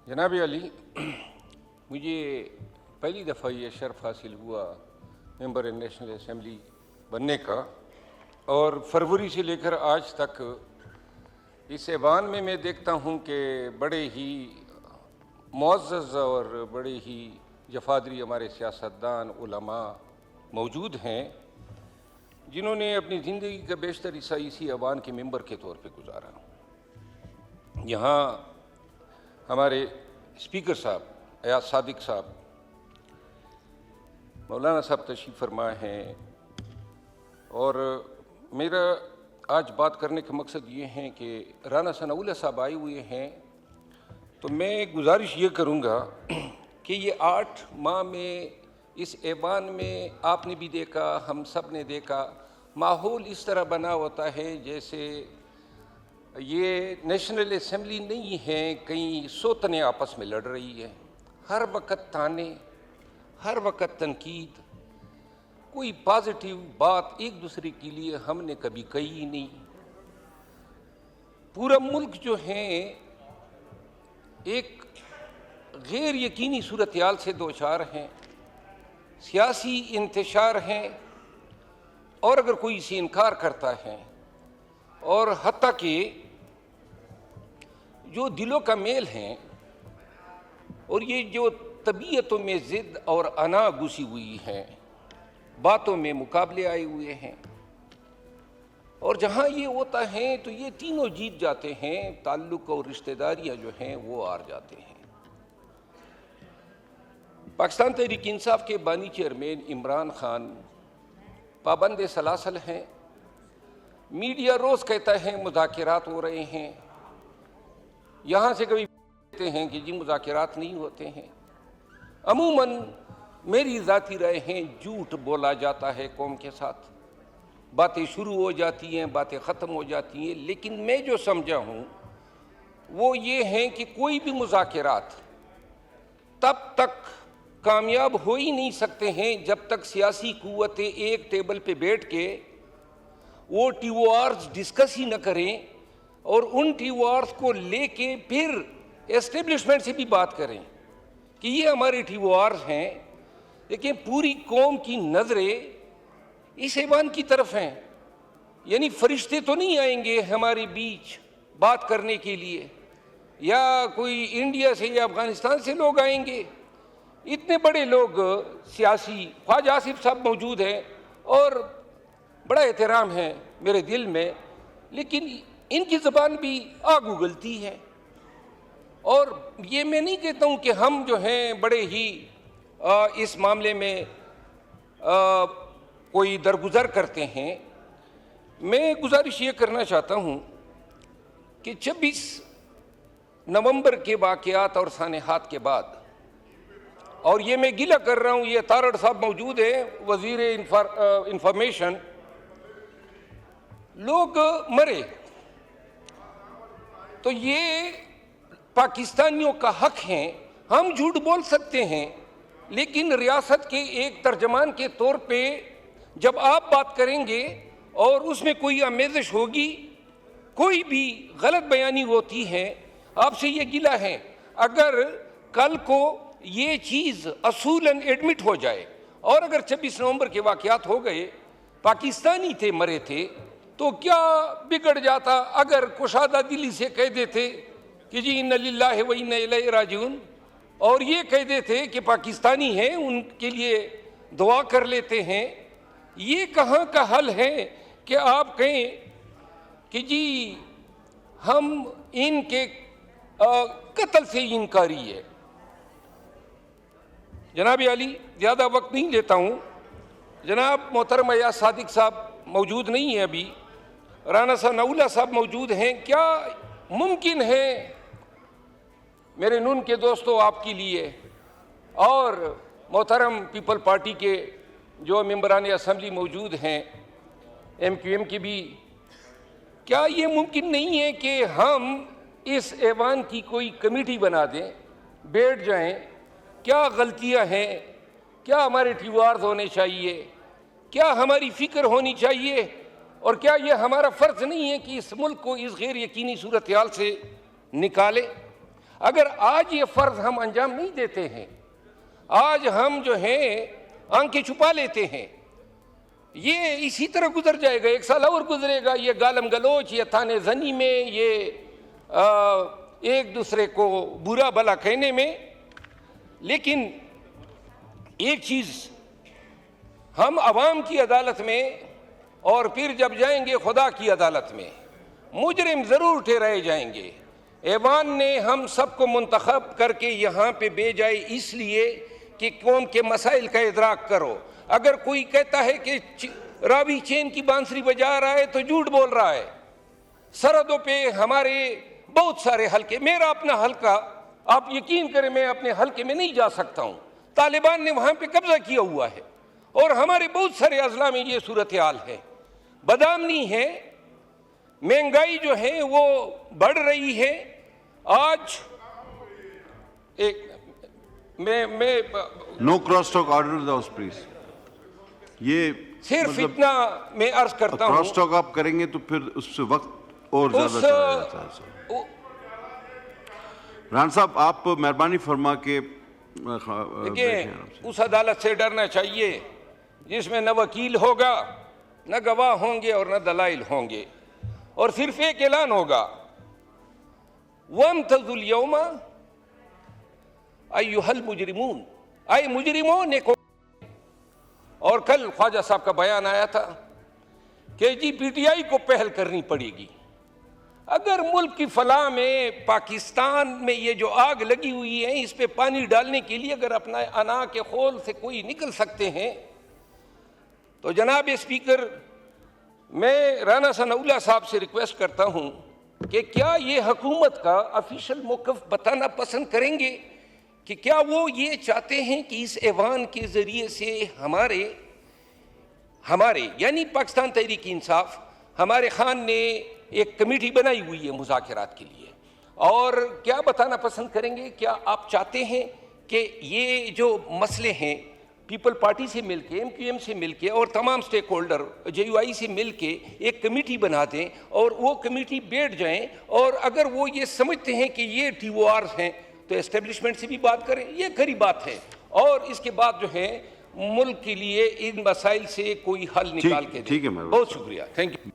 جناب علی، مجھے پہلی دفعہ یہ شرف حاصل ہوا ممبر نیشنل اسمبلی بننے کا، اور فروری سے لے کر آج تک اس ایوان میں دیکھتا ہوں کہ بڑے ہی معزز اور بڑے ہی جفادری ہمارے سیاستدان علماء موجود ہیں جنہوں نے اپنی زندگی کا بیشتر حصہ اسی ایوان کے ممبر کے طور پہ گزارا۔ یہاں ہمارے اسپیکر صاحب ایاز صادق صاحب، مولانا صاحب تشریف فرما ہیں، اور میرا آج بات کرنے کا مقصد یہ ہے کہ رانا ثناء اللہ صاحب آئے ہوئے ہیں، تو میں گزارش یہ کروں گا کہ یہ 8 ماہ میں اس ایوان میں آپ نے بھی دیکھا، ہم سب نے دیکھا، ماحول اس طرح بنا ہوتا ہے جیسے یہ نیشنل اسمبلی نہیں ہے، کئی سوتنیں آپس میں لڑ رہی ہے، ہر وقت تانے، ہر وقت تنقید، کوئی پازیٹیو بات ایک دوسرے کے لیے ہم نے کبھی کہی ہی نہیں۔ پورا ملک جو ہے ایک غیر یقینی صورتحال سے دوچار ہیں، سیاسی انتشار ہیں، اور اگر کوئی اسے انکار کرتا ہے، اور حتیٰ کہ جو دلوں کا میل ہیں اور یہ جو طبیعتوں میں ضد اور انا گھسی ہوئی ہیں، باتوں میں مقابلے آئے ہوئے ہیں، اور جہاں یہ ہوتا ہے تو یہ تینوں جیت جاتے ہیں، تعلق اور رشتہ داریاں جو ہیں وہ ہار جاتے ہیں۔ پاکستان تحریک انصاف کے بانی چیئرمین عمران خان پابند سلاسل ہیں، میڈیا روز کہتا ہے مذاکرات ہو رہے ہیں، یہاں سے کبھی کہتے ہیں کہ جی مذاکرات نہیں ہوتے ہیں۔ عموماً میری ذاتی رائے ہیں جھوٹ بولا جاتا ہے قوم کے ساتھ، باتیں شروع ہو جاتی ہیں، باتیں ختم ہو جاتی ہیں، لیکن میں جو سمجھا ہوں وہ یہ ہیں کہ کوئی بھی مذاکرات تب تک کامیاب ہو ہی نہیں سکتے ہیں جب تک سیاسی قوتیں ایک ٹیبل پہ بیٹھ کے وہ ٹی او آرز ڈسکس ہی نہ کریں، اور ان ٹی او آرز کو لے کے پھر اسٹیبلشمنٹ سے بھی بات کریں کہ یہ ہمارے ٹی او آرز ہیں، لیکن پوری قوم کی نظریں اس ایوان کی طرف ہیں، یعنی فرشتے تو نہیں آئیں گے ہمارے بیچ بات کرنے کے لیے، یا کوئی انڈیا سے یا افغانستان سے لوگ آئیں گے۔ اتنے بڑے لوگ سیاسی، خواجہ آصف صاحب موجود ہیں اور بڑا احترام ہے میرے دل میں، لیکن ان کی زبان بھی آگ اگلتی ہے، اور یہ میں نہیں کہتا ہوں کہ ہم جو ہیں بڑے ہی اس معاملے میں کوئی درگزر کرتے ہیں۔ میں گزارش یہ کرنا چاہتا ہوں کہ 26 نومبر کے واقعات اور سانحات کے بعد، اور یہ میں گلہ کر رہا ہوں، یہ تارڑ صاحب موجود ہیں وزیر انفارمیشن، لوگ مرے تو یہ پاکستانیوں کا حق ہے، ہم جھوٹ بول سکتے ہیں، لیکن ریاست کے ایک ترجمان کے طور پہ جب آپ بات کریں گے اور اس میں کوئی آمیزش ہوگی، کوئی بھی غلط بیانی ہوتی ہے، آپ سے یہ گلہ ہے، اگر کل کو یہ چیز اصولاً ایڈمٹ ہو جائے، اور اگر 26 نومبر کے واقعات ہو گئے، پاکستانی تھے مرے تھے، تو کیا بگڑ جاتا اگر کشادہ دلی سے کہہ دیتے کہ جی انا للہ و انا الیہ راجعون، اور یہ کہہ دیتے کہ پاکستانی ہیں ان کے لیے دعا کر لیتے ہیں۔ یہ کہاں کا حل ہے کہ آپ کہیں کہ جی ہم ان کے قتل سے انکاری ہے۔ جناب علی، زیادہ وقت نہیں لیتا ہوں، جناب محترم ایاز صادق صاحب موجود نہیں ہیں ابھی، رانا ثناء اللہ صاحب موجود ہیں، کیا ممکن ہے میرے نون کے دوستوں آپ کے لیے، اور محترم پیپل پارٹی کے جو ممبران اسمبلی موجود ہیں ایم کیو ایم کی بھی، کیا یہ ممکن نہیں ہے کہ ہم اس ایوان کی کوئی کمیٹی بنا دیں، بیٹھ جائیں، کیا غلطیاں ہیں، کیا ہمارے ٹی او آرز ہونے چاہیے، کیا ہماری فکر ہونی چاہیے، اور کیا یہ ہمارا فرض نہیں ہے کہ اس ملک کو اس غیر یقینی صورتحال سے نکالے؟ اگر آج یہ فرض ہم انجام نہیں دیتے ہیں، آج ہم جو ہیں آنکھیں چھپا لیتے ہیں، یہ اسی طرح گزر جائے گا، 1 سال اور گزرے گا، یہ گالم گلوچ، یہ تانے زنی میں، یہ ایک دوسرے کو برا بھلا کہنے میں۔ لیکن ایک چیز، ہم عوام کی عدالت میں اور پھر جب جائیں گے خدا کی عدالت میں، مجرم ضرور ٹھہرائے جائیں گے۔ ایوان نے ہم سب کو منتخب کر کے یہاں پہ بھیجا اس لیے کہ قوم کے مسائل کا ادراک کرو۔ اگر کوئی کہتا ہے کہ راوی چین کی بانسری بجا رہا ہے تو جھوٹ بول رہا ہے۔ سرحدوں پہ ہمارے بہت سارے حلقے، میرا اپنا حلقہ، آپ یقین کریں میں اپنے حلقے میں نہیں جا سکتا ہوں، طالبان نے وہاں پہ قبضہ کیا ہوا ہے، اور ہمارے بہت سارے اضلاع میں یہ صورتحال ہے۔ بدامنی ہے، مہنگائی جو ہے وہ بڑھ رہی ہے۔ آج ایک میں no cross talk order house please. یہ صرف اتنا میں عرض کرتا ہوں، کراس ٹاک آپ کریں گے تو پھر اس سے وقت اور زیادہ چلا جاتا ہے۔ رحان صاحب آپ مہربانی فرما کے دیکھیں، اس عدالت سے ڈرنا چاہیے جس میں نہ وکیل ہوگا، نہ گواہ ہوں گے اور نہ دلائل ہوں گے، اور صرف ایک اعلان ہوگا، وَامْتَزُوا الْيَوْمَ أَيُّهَا الْمُجْرِمُونَ، اے مجرموں نے کو۔ اور کل خواجہ صاحب کا بیان آیا تھا کہ جی پی ٹی آئی کو پہل کرنی پڑے گی۔ اگر ملک کی فلاح میں، پاکستان میں یہ جو آگ لگی ہوئی ہے، اس پہ پانی ڈالنے کے لیے اگر اپنا انا کے خول سے کوئی نکل سکتے ہیں تو جناب اسپیکر، میں رانا ثناء اللہ صاحب سے ریکویسٹ کرتا ہوں کہ کیا یہ حکومت کا آفیشیل موقف بتانا پسند کریں گے کہ کیا وہ یہ چاہتے ہیں کہ اس ایوان کے ذریعے سے ہمارے یعنی پاکستان تحریک انصاف، ہمارے خان نے ایک کمیٹی بنائی ہوئی ہے مذاکرات کے لیے، اور کیا بتانا پسند کریں گے، کیا آپ چاہتے ہیں کہ یہ جو مسئلے ہیں پیپل پارٹی سے مل کے، MQM سے مل کے اور تمام سٹیک ہولڈر JUI سے مل کے ایک کمیٹی بنا دیں اور وہ کمیٹی بیٹھ جائیں، اور اگر وہ یہ سمجھتے ہیں کہ یہ TORs ہیں تو اسٹیبلشمنٹ سے بھی بات کریں، یہ کھری بات ہے، اور اس کے بعد جو ہے ملک کے لیے ان مسائل سے کوئی حل نکال کے دیں۔ بہت شکریہ، تھینک یو۔